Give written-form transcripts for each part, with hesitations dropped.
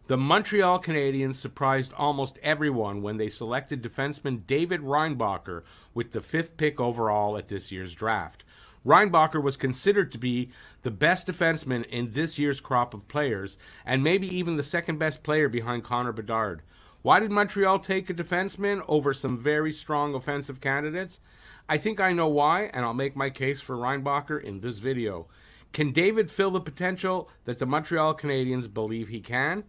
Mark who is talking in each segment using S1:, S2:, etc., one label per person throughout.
S1: The Montreal Canadiens surprised almost everyone when they selected defenseman David Reinbacher with the fifth pick overall at this year's draft. Reinbacher was considered to be the best defenseman in this year's crop of players, and maybe even the second best player behind Connor Bedard. Why did Montreal take a defenseman over some very strong offensive candidates? I think I know why, and I'll make my case for Reinbacher in this video. Can David fill the potential that the Montreal Canadiens believe he can?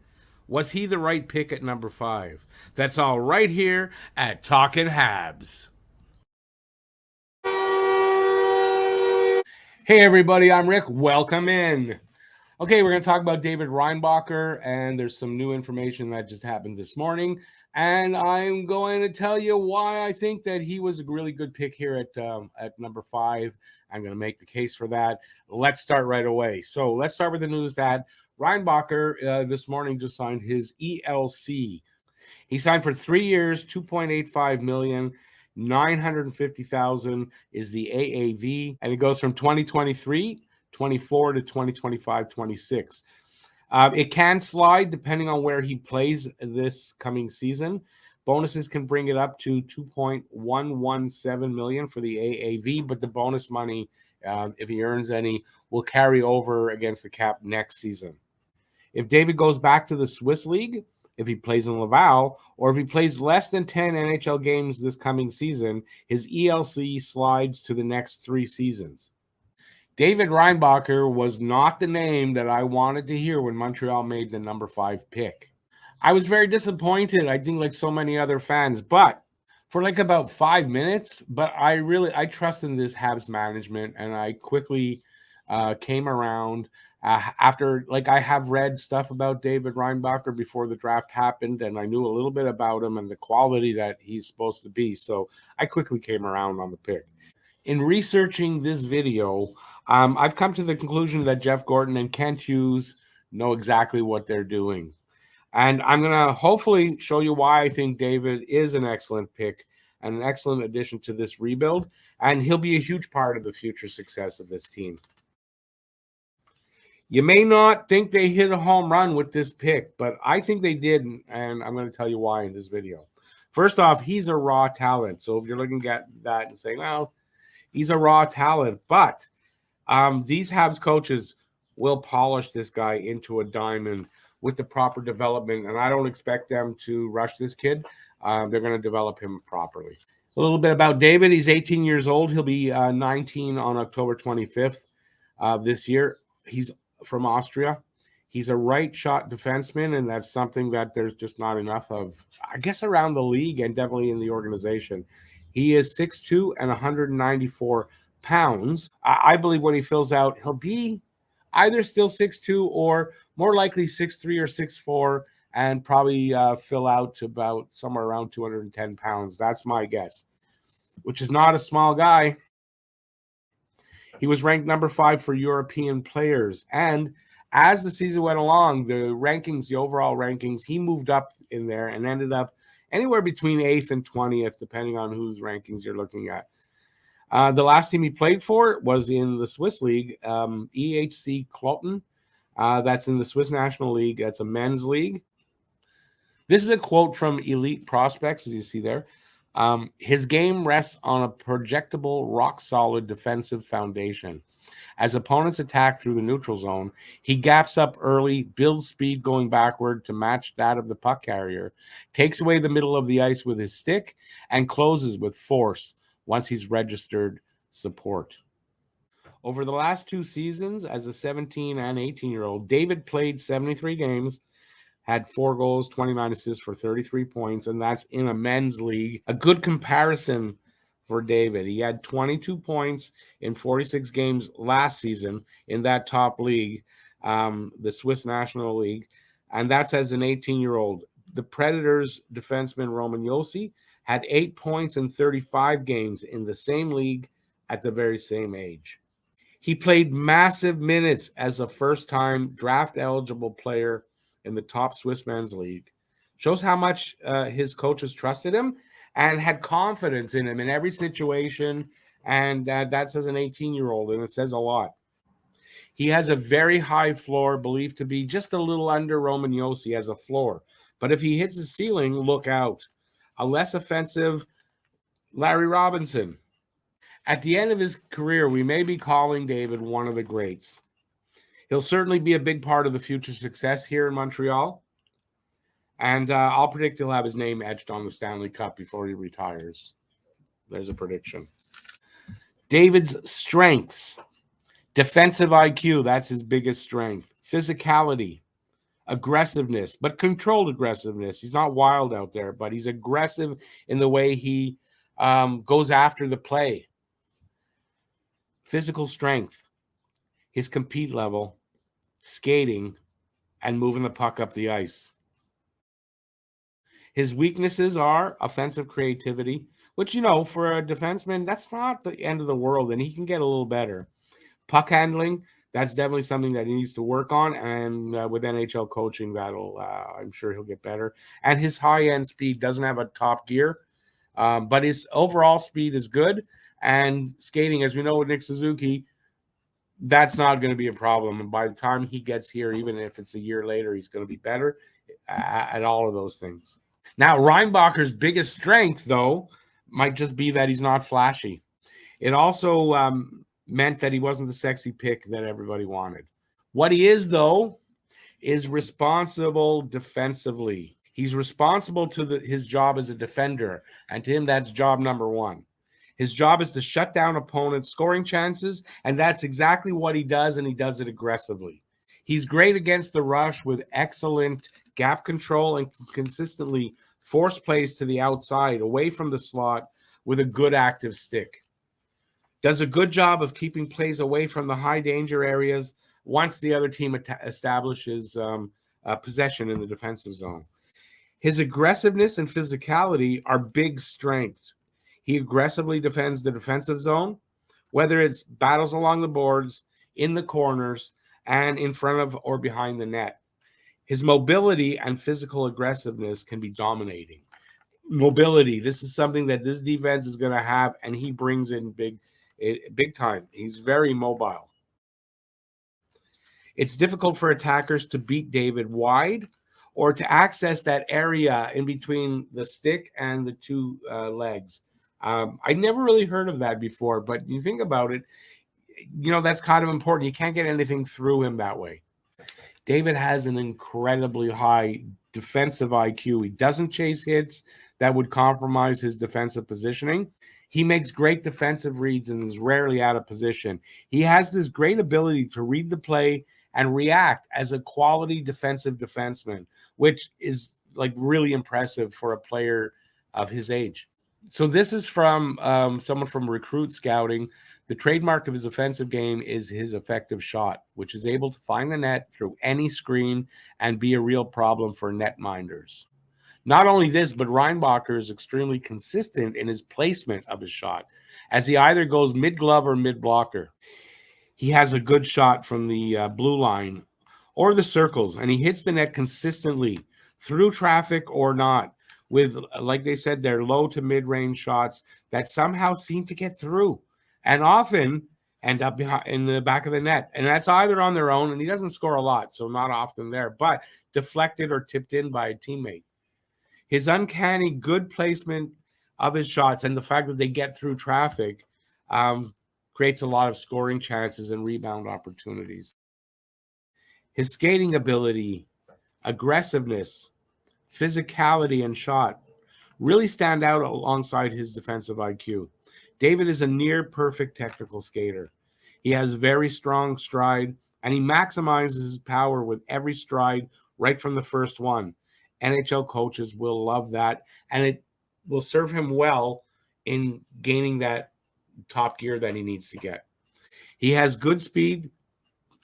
S1: Was he the right pick at number 5? That's all right here at Talkin' Habs. Hey everybody, I'm Rick. Welcome in. Okay, we're going to talk about David Reinbacher, and there's some new information that just happened this morning. And I'm going to tell you why I think that he was a really good pick here at number 5. I'm going to make the case for that. Let's start right away. So let's start with the news that Reinbacher this morning just signed his ELC. He signed for 3 years, $2.85 million. 950,000 is the AAV, and it goes from 2023 24 to 2025 26. It can slide depending on where he plays this coming season. Bonuses can bring it up to 2.117 million for the AAV, but the bonus money, if he earns any, will carry over against the cap next season. If David goes back to the Swiss League, if he plays in Laval, or if he plays less than 10 NHL games this coming season, his ELC slides to the next 3 seasons. David Reinbacher was not the name that I wanted to hear when Montreal made the number 5 pick. I was very disappointed, I think like so many other fans, but for like about 5 minutes, but I trust in this Habs management, and I quickly came around. After, like, I have read stuff about David Reinbacher before the draft happened, and I knew a little bit about him and the quality that he's supposed to be. So I quickly came around on the pick. In researching this video, I've come to the conclusion that Jeff Gordon and Kent Hughes know exactly what they're doing. And I'm going to hopefully show you why I think David is an excellent pick and an excellent addition to this rebuild. And he'll be a huge part of the future success of this team. You may not think they hit a home run with this pick, but I think they did, and I'm going to tell you why in this video. First off, he's a raw talent. So if you're looking at that and saying, well, he's a raw talent, but these Habs coaches will polish this guy into a diamond with the proper development, and I don't expect them to rush this kid. They're going to develop him properly. A little bit about David. He's 18 years old. He'll be 19 on October 25th this year. He's from Austria. He's a right shot defenseman, and that's something that there's just not enough of, I guess, around the league and definitely in the organization. He is 6'2" and 194 pounds. I believe when he fills out, he'll be either still 6'2" or more likely 6'3" or 6'4", and probably fill out to about somewhere around 210 pounds. That's my guess, which is not a small guy. He was ranked number 5 for European players. And as the season went along, the rankings, the overall rankings, he moved up in there and ended up anywhere between 8th and 20th, depending on whose rankings you're looking at. The last team he played for was in the Swiss League, EHC Cloton. That's in the Swiss National League. That's a men's league. This is a quote from Elite Prospects, as you see there. His game rests on a projectable, rock-solid defensive foundation. As opponents attack through the neutral zone, he gaps up early, builds speed going backward to match that of the puck carrier, takes away the middle of the ice with his stick, and closes with force once he's registered support. Over the last 2 seasons, as a 17 and 18-year-old, David played 73 games, had 4 goals, 29 assists for 33 points, and that's in a men's league. A good comparison for David. He had 22 points in 46 games last season in that top league, the Swiss National League, and that's as an 18-year-old. The Predators defenseman Roman Josi had 8 points in 35 games in the same league at the very same age. He played massive minutes as a first-time draft-eligible player in the top Swiss men's league. Shows how much his coaches trusted him and had confidence in him in every situation, and that's as an 18-year-old, and it says a lot. He has a very high floor, believed to be just a little under Roman Josi as a floor. But if he hits the ceiling, look out. A less offensive Larry Robinson. At the end of his career, we may be calling David one of the greats. He'll certainly be a big part of the future success here in Montreal. And I'll predict he'll have his name etched on the Stanley Cup before he retires. There's a prediction. David's strengths. Defensive IQ, that's his biggest strength. Physicality. Aggressiveness, but controlled aggressiveness. He's not wild out there, but he's aggressive in the way he goes after the play. Physical strength. His compete level. Skating. And moving the puck up the ice. His weaknesses are offensive creativity, which, for a defenseman, that's not the end of the world, and he can get a little better. Puck handling, that's definitely something that he needs to work on, and with NHL coaching, I'm sure he'll get better. And his high-end speed doesn't have a top gear, but his overall speed is good, and skating, as we know with Nick Suzuki, that's not going to be a problem. And by the time he gets here, even if it's a year later, he's going to be better at all of those things. Now, Reinbacher's biggest strength, though, might just be that he's not flashy. It also meant that he wasn't the sexy pick that everybody wanted. What he is, though, is responsible defensively. He's responsible to his job as a defender, and to him, that's job number one. His job is to shut down opponents' scoring chances, and that's exactly what he does, and he does it aggressively. He's great against the rush with excellent gap control and consistently force plays to the outside, away from the slot, with a good active stick. Does a good job of keeping plays away from the high danger areas once the other team establishes possession in the defensive zone. His aggressiveness and physicality are big strengths. He aggressively defends the defensive zone, whether it's battles along the boards, in the corners, and in front of or behind the net. His mobility and physical aggressiveness can be dominating. Mobility, this is something that this defense is going to have, and he brings in big time. He's very mobile. It's difficult for attackers to beat David wide or to access that area in between the stick and the two legs. I never really heard of that before, but you think about it, that's kind of important. You can't get anything through him that way. David has an incredibly high defensive IQ. He doesn't chase hits that would compromise his defensive positioning. He makes great defensive reads and is rarely out of position. He has this great ability to read the play and react as a quality defensive defenseman, which is really impressive for a player of his age. So this is from someone from Recruit Scouting. The trademark of his offensive game is his effective shot, which is able to find the net through any screen and be a real problem for netminders. Not only this, but Reinbacher is extremely consistent in his placement of his shot, as he either goes mid-glove or mid-blocker. He has a good shot from the blue line or the circles, and he hits the net consistently through traffic or not, with, like they said, their low to mid-range shots that somehow seem to get through and often end up in the back of the net. And that's either on their own, and he doesn't score a lot, so not often there, but deflected or tipped in by a teammate. His uncanny good placement of his shots and the fact that they get through traffic creates a lot of scoring chances and rebound opportunities. His skating ability, aggressiveness, physicality, and shot really stand out alongside his defensive IQ. David is a near perfect technical skater. He has very strong stride, and he maximizes his power with every stride right from the first one. NHL coaches will love that, and it will serve him well in gaining that top gear that he needs to get. He has good speed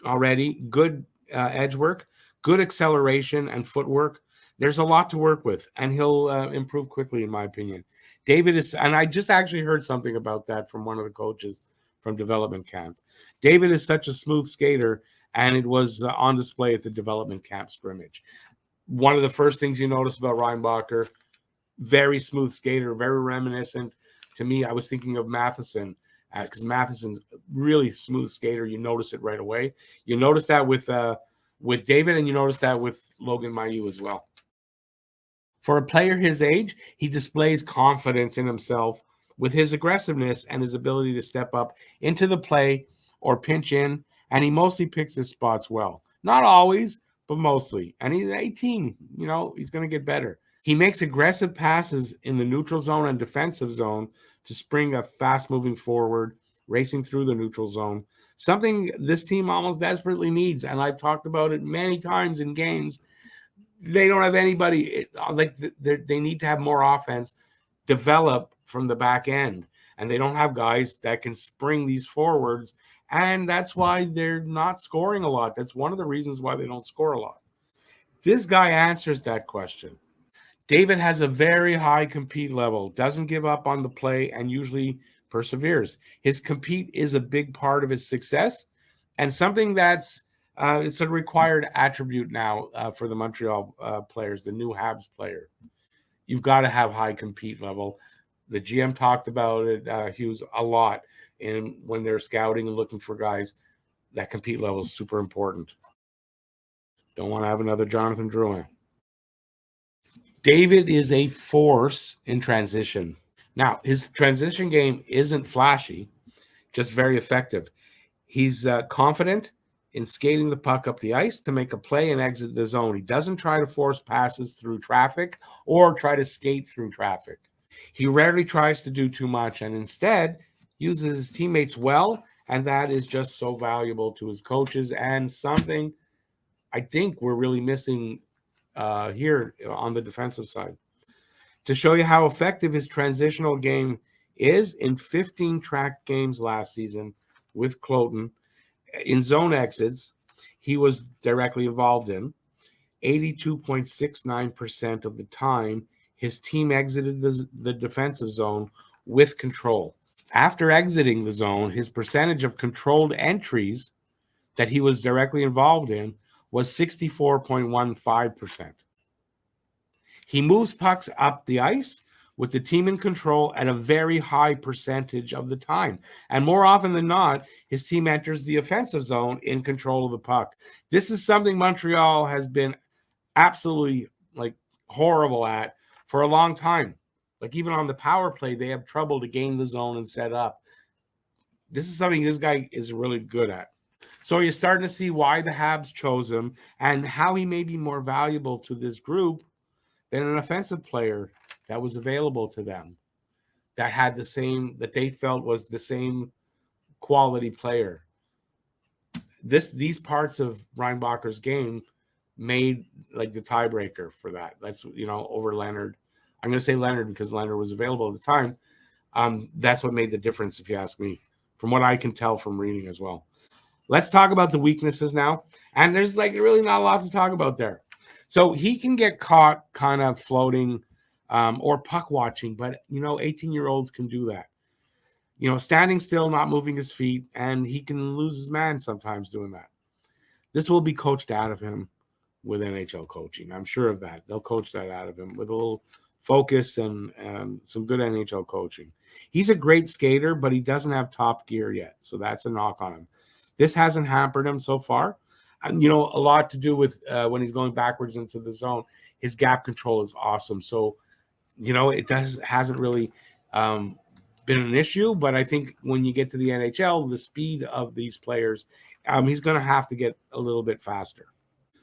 S1: already, good edge work, good acceleration and footwork. There's a lot to work with, and he'll improve quickly, in my opinion. David is, and I just actually heard something about that from one of the coaches from development camp. David is such a smooth skater, and it was on display at the development camp scrimmage. One of the first things you notice about Reinbacher, very smooth skater, very reminiscent to me. I was thinking of Matheson because Matheson's really smooth skater. You notice it right away. You notice that with David, and you notice that with Logan Mailloux as well. For a player his age, he displays confidence in himself with his aggressiveness and his ability to step up into the play or pinch in, and he mostly picks his spots well. Not always, but mostly. And he's 18, he's going to get better. He makes aggressive passes in the neutral zone and defensive zone to spring a fast-moving forward, racing through the neutral zone, something this team almost desperately needs, and I've talked about it many times in games. They don't have anybody, they need to have more offense develop from the back end, and they don't have guys that can spring these forwards, and that's why they're not scoring a lot. That's one of the reasons why they don't score a lot. This guy answers that question. David has a very high compete level, doesn't give up on the play, and usually perseveres. His compete is a big part of his success, and something that's it's a required attribute now for the Montreal players, the new Habs player. You've got to have high compete level. The GM talked about it, Hughes, a lot, and when they're scouting and looking for guys, that compete level is super important. Don't want to have another Jonathan Drouin. David is a force in transition. Now, his transition game isn't flashy, just very effective. He's confident in skating the puck up the ice to make a play and exit the zone. He doesn't try to force passes through traffic or try to skate through traffic. He rarely tries to do too much and instead uses his teammates well, and that is just so valuable to his coaches and something I think we're really missing here on the defensive side. To show you how effective his transitional game is, in 15 track games last season with Cloton, in zone exits, he was directly involved in. 82.69% of the time, his team exited the defensive zone with control. After exiting the zone, his percentage of controlled entries that he was directly involved in was 64.15%. He moves pucks up the ice with the team in control at a very high percentage of the time. And more often than not, his team enters the offensive zone in control of the puck. This is something Montreal has been absolutely horrible at for a long time. Even on the power play, they have trouble to gain the zone and set up. This is something this guy is really good at. So you're starting to see why the Habs chose him and how he may be more valuable to this group than an offensive player that was available to them, that had that they felt was the same quality player. These parts of Reinbacher's game made the tiebreaker for that. That's over Leonard. I'm going to say Leonard because Leonard was available at the time. That's what made the difference, if you ask me, from what I can tell from reading as well. Let's talk about the weaknesses now. And there's really not a lot to talk about there. So he can get caught kind of floating or puck watching, but 18-year-olds can do that. Standing still, not moving his feet, and he can lose his man sometimes doing that. This will be coached out of him with NHL coaching. I'm sure of that. They'll coach that out of him with a little focus and some good NHL coaching. He's a great skater, but he doesn't have top gear yet, so that's a knock on him. This hasn't hampered him so far. A lot to do with when he's going backwards into the zone. His gap control is awesome. So, it hasn't really been an issue. But I think when you get to the NHL, the speed of these players, he's going to have to get a little bit faster.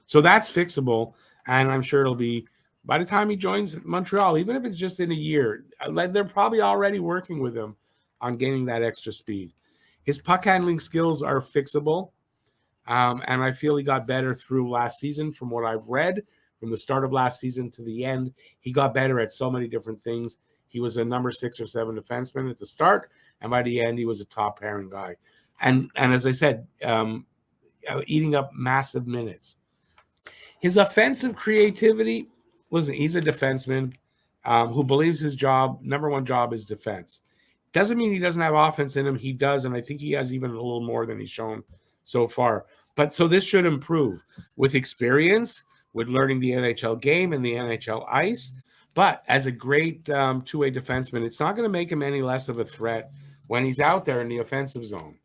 S1: So that's fixable, and I'm sure it'll be by the time he joins Montreal, even if it's just in a year. They're probably already working with him on gaining that extra speed. His puck handling skills are fixable. And I feel he got better through last season from what I've read. From the start of last season to the end, he got better at so many different things. He was a number 6 or 7 defenseman at the start, and by the end, he was a top pairing guy. And as I said, eating up massive minutes. His offensive creativity, listen, he's a defenseman who believes his number one job is defense. Doesn't mean he doesn't have offense in him. He does, and I think he has even a little more than he's shown so far. But so this should improve with experience, with learning the NHL game and the NHL ice. But as a great two-way defenseman, it's not going to make him any less of a threat when he's out there in the offensive zone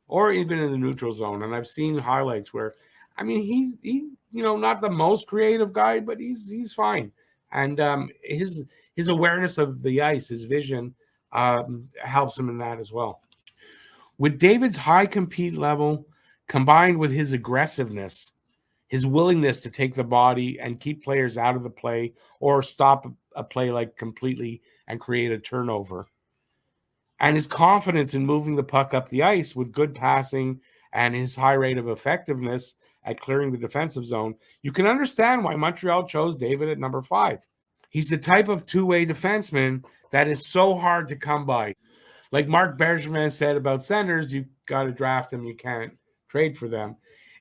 S1: or even in the neutral zone. And I've seen highlights where, I mean, he not the most creative guy, but he's fine. And his awareness of the ice, his vision, helps him in that as well. With David's high compete level combined with his aggressiveness, his willingness to take the body and keep players out of the play or stop a play like completely and create a turnover, and his confidence in moving the puck up the ice with good passing and his high rate of effectiveness at clearing the defensive zone, you can understand why Montreal chose David at number 5. He's the type of two-way defenseman that is so hard to come by. Like Marc Bergevin said about centers, you got to draft them, you can't trade for them.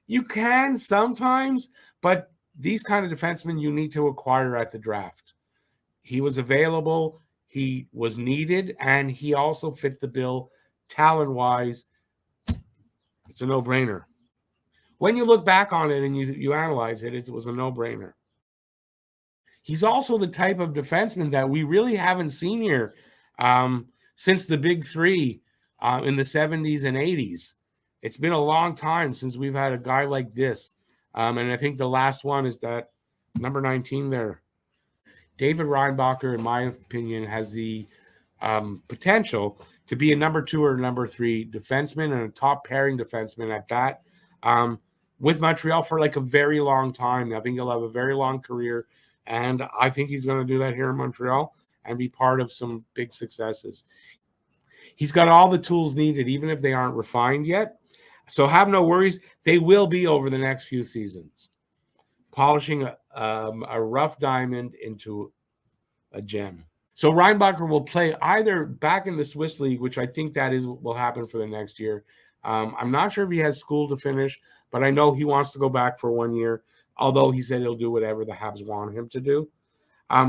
S1: You can sometimes, but these kind of defensemen you need to acquire at the draft. He was available, he was needed, and he also fit the bill talent-wise. It's a no-brainer. When you look back on it and you analyze it, it was a no-brainer. He's also the type of defenseman that we really haven't seen here since the Big Three in the 70s and 80s. It's been a long time since we've had a guy like this. And I think the last one is that number 19 there. David Reinbacher, in my opinion, has the potential to be a number 2 or number 3 defenseman and a top pairing defenseman at that with Montreal for like a very long time. I think he'll have a very long career, and I think he's going to do that here in Montreal and be part of some big successes. He's got all the tools needed, even if they aren't refined yet. So have no worries. They will be over the next few seasons, polishing a rough diamond into a gem. So Reinbacher will play either back in the Swiss League, which I think that will happen for the next year. I'm not sure if he has school to finish, but I know he wants to go back for 1 year, although he said he'll do whatever the Habs want him to do.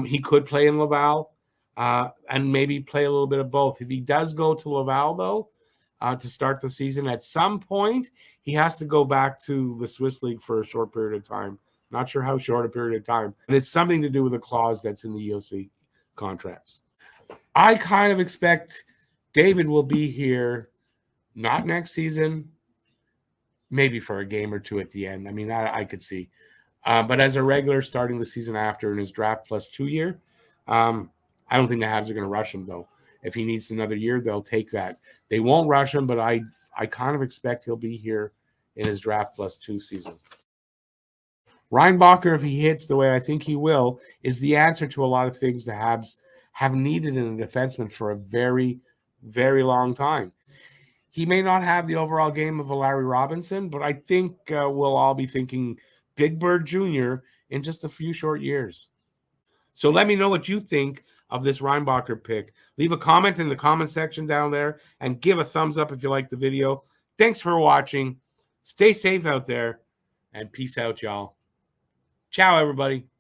S1: He could play in Laval and maybe play a little bit of both. If he does go to Laval, though, to start the season, at some point, he has to go back to the Swiss League for a short period of time. Not sure how short a period of time. But it's something to do with a clause that's in the EOC contracts. I kind of expect David will be here, not next season, maybe for a game or two at the end. I mean, I could see. But as a regular starting the season after in his draft plus 2 year, I don't think the Habs are going to rush him, though. If he needs another year, they'll take that. They won't rush him, but I kind of expect he'll be here in his draft plus 2 season. Reinbacher, if he hits the way I think he will, is the answer to a lot of things the Habs have needed in a defenseman for a very, very long time. He may not have the overall game of a Larry Robinson, but I think we'll all be thinking Big Bird Jr. in just a few short years. So let me know what you think of this Reinbacher pick. Leave a comment in the comment section down there and give a thumbs up if you like the video. Thanks for watching. Stay safe out there and peace out, y'all. Ciao, everybody.